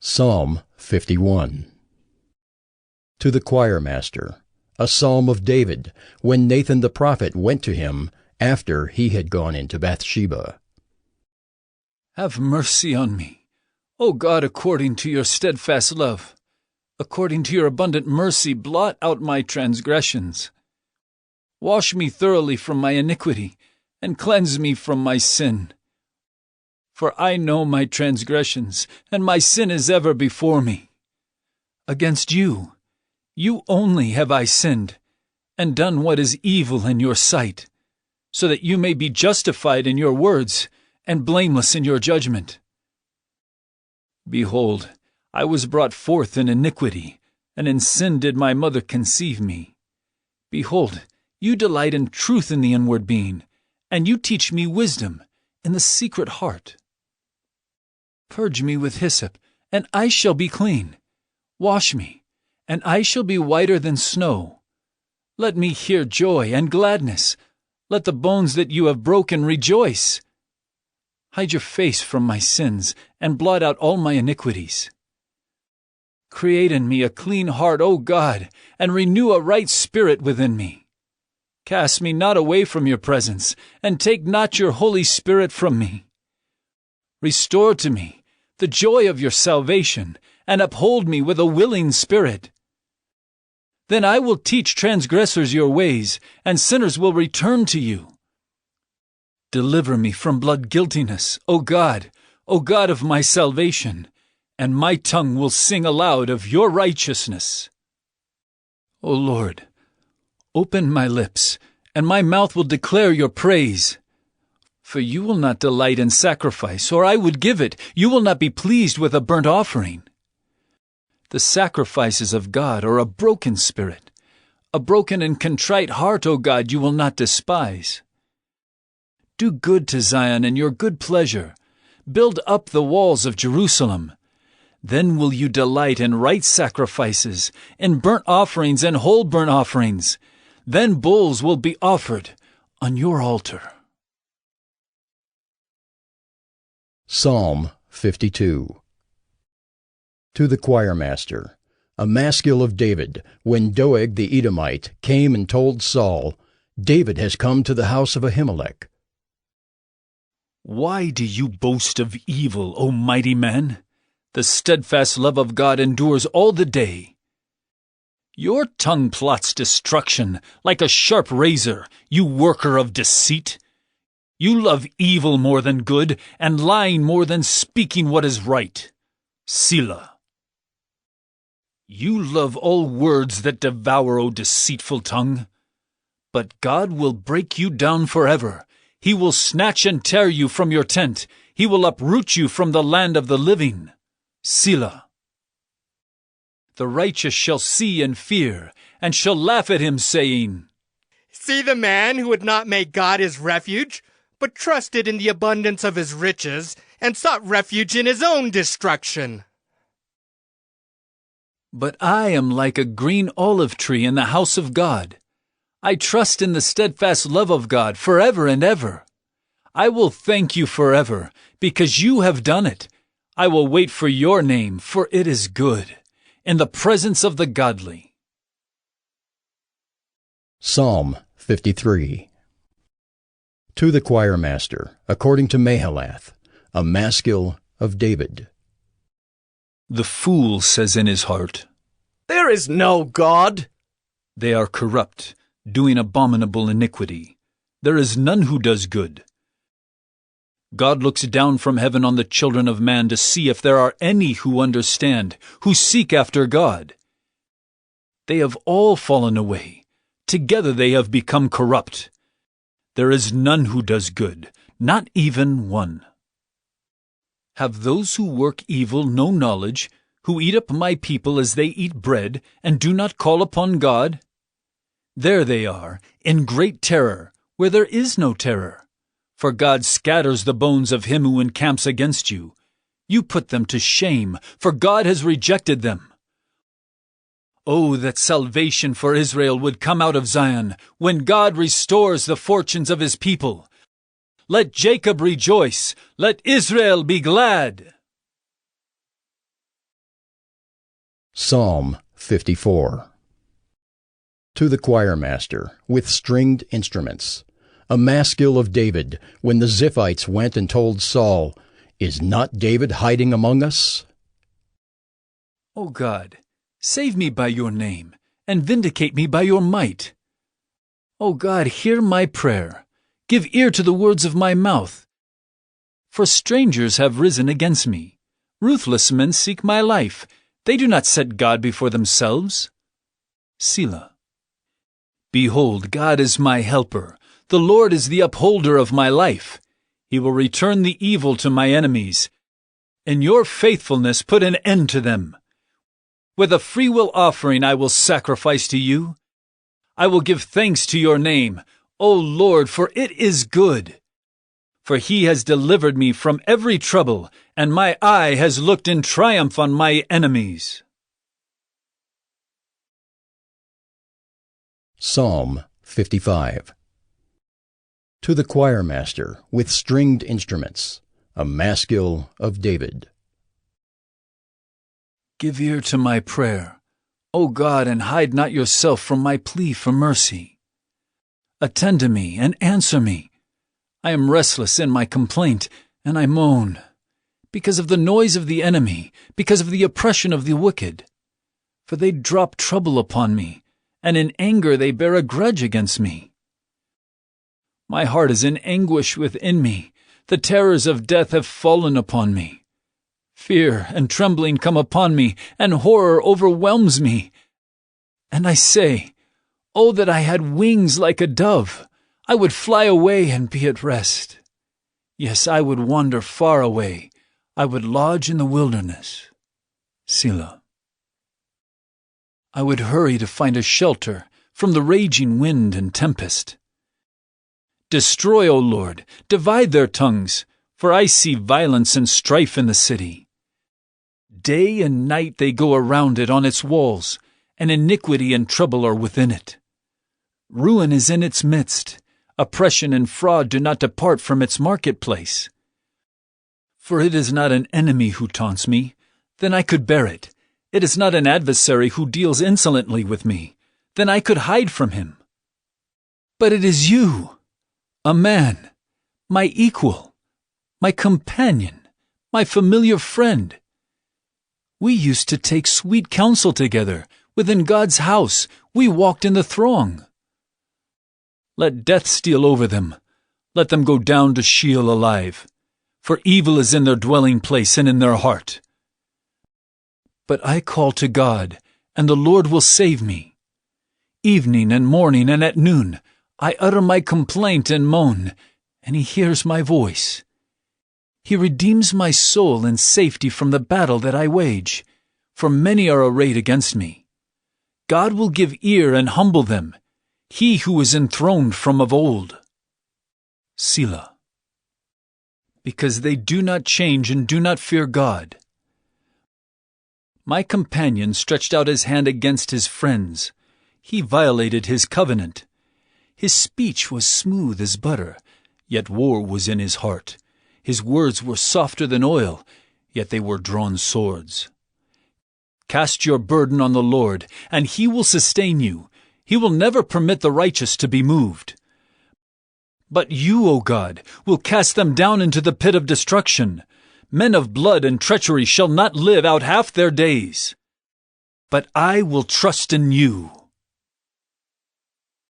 Psalm 51. To the choirmaster, a psalm of David, when Nathan the prophet went to him after he had gone into Bathsheba. Have mercy on me, O God, according to your steadfast love. According to your abundant mercy, blot out my transgressions. Wash me thoroughly from my iniquity, and cleanse me from my sin. For I know my transgressions, and my sin is ever before me. Against you only have I sinned, and done what is evil in your sight, so that you may be justified in your words, and blameless in your judgment. Behold, I was brought forth in iniquity, and in sin did my mother conceive me. Behold, you delight in truth in the inward being, and you teach me wisdom in the secret heart. Purge me with hyssop, and I shall be clean. Wash me, and I shall be whiter than snow. Let me hear joy and gladness. Let the bones that you have broken rejoice. Hide your face from my sins, and blot out all my iniquities. Create in me a clean heart, O God, and renew a right spirit within me. Cast me not away from your presence, and take not your Holy Spirit from me. Restore to me the joy of your salvation, and uphold me with a willing spirit. Then I will teach transgressors your ways, and sinners will return to you. Deliver me from blood guiltiness, O God of my salvation, and my tongue will sing aloud of your righteousness. O Lord, open my lips, and my mouth will declare your praise. For you will not delight in sacrifice, or I would give it. You will not be pleased with a burnt offering. The sacrifices of God are a broken spirit. A broken and contrite heart, O God, you will not despise. Do good to Zion in your good pleasure. Build up the walls of Jerusalem. Then will you delight in right sacrifices, in burnt offerings and whole burnt offerings. Then bulls will be offered on your altar. Psalm 52. To the choirmaster, a maskil of David, when Doeg the Edomite came and told Saul, David has come to the house of Ahimelech. Why do you boast of evil, O mighty man? The steadfast love of God endures all the day. Your tongue plots destruction like a sharp razor, you worker of deceit. You love evil more than good, and lying more than speaking what is right. Selah. You love all words that devour, O deceitful tongue. But God will break you down forever. He will snatch and tear you from your tent. He will uproot you from the land of the living. Selah. The righteous shall see and fear, and shall laugh at him, saying, See the man who would not make God his refuge, but trusted in the abundance of his riches, and sought refuge in his own destruction. But I am like a green olive tree in the house of God. I trust in the steadfast love of God forever and ever. I will thank you forever, because you have done it. I will wait for your name, for it is good, in the presence of the godly. Psalm 53. To the choirmaster, according to Mahalath, a maskil of David. The fool says in his heart, There is no God. They are corrupt, doing abominable iniquity. There is none who does good. God looks down from heaven on the children of man to see if there are any who understand, who seek after God. They have all fallen away. Together they have become corrupt. There is none who does good, not even one. Have those who work evil no knowledge, who eat up my people as they eat bread, and do not call upon God? There they are, in great terror, where there is no terror. For God scatters the bones of him who encamps against you. You put them to shame, for God has rejected them. Oh, that salvation for Israel would come out of Zion, when God restores the fortunes of his people. Let Jacob rejoice, let Israel be glad. Psalm 54. To the choirmaster, with stringed instruments, a maskil of David, when the Ziphites went and told Saul, "Is not David hiding among us?" O God, save me by your name, and vindicate me by your might. O God, hear my prayer. Give ear to the words of my mouth. For strangers have risen against me. Ruthless men seek my life. They do not set God before themselves. Selah. Behold, God is my helper. The Lord is the upholder of my life. He will return the evil to my enemies. In your faithfulness put an end to them. With a freewill offering I will sacrifice to you. I will give thanks to your name, O Lord, for it is good. For he has delivered me from every trouble, and my eye has looked in triumph on my enemies. Psalm 55. To the choirmaster, with stringed instruments, a maskil of David. Give ear to my prayer, O God, and hide not yourself from my plea for mercy. Attend to me and answer me. I am restless in my complaint, and I moan, because of the noise of the enemy, because of the oppression of the wicked. For they drop trouble upon me, and in anger they bear a grudge against me. My heart is in anguish within me. The terrors of death have fallen upon me. Fear and trembling come upon me, and horror overwhelms me. And I say, Oh, that I had wings like a dove! I would fly away and be at rest. Yes, I would wander far away. I would lodge in the wilderness. Selah. I would hurry to find a shelter from the raging wind and tempest. Destroy, O Lord, divide their tongues, for I see violence and strife in the city. Day and night they go around it on its walls, and iniquity and trouble are within it. Ruin is in its midst. Oppression and fraud do not depart from its marketplace. For it is not an enemy who taunts me, then I could bear it. It is not an adversary who deals insolently with me, then I could hide from him. But it is you, a man, my equal, my companion, my familiar friend. We used to take sweet counsel together. Within God's house, we walked in the throng. Let death steal over them. Let them go down to Sheol alive. For evil is in their dwelling place and in their heart. But I call to God, and the Lord will save me. Evening and morning and at noon, I utter my complaint and moan, and he hears my voice. He redeems my soul in safety from the battle that I wage, for many are arrayed against me. God will give ear and humble them, he who is enthroned from of old. Selah. Because they do not change and do not fear God. My companion stretched out his hand against his friends. He violated his covenant. His speech was smooth as butter, yet war was in his heart. His words were softer than oil, yet they were drawn swords. Cast your burden on the Lord, and he will sustain you. He will never permit the righteous to be moved. But you, O God, will cast them down into the pit of destruction. Men of blood and treachery shall not live out half their days. But I will trust in you.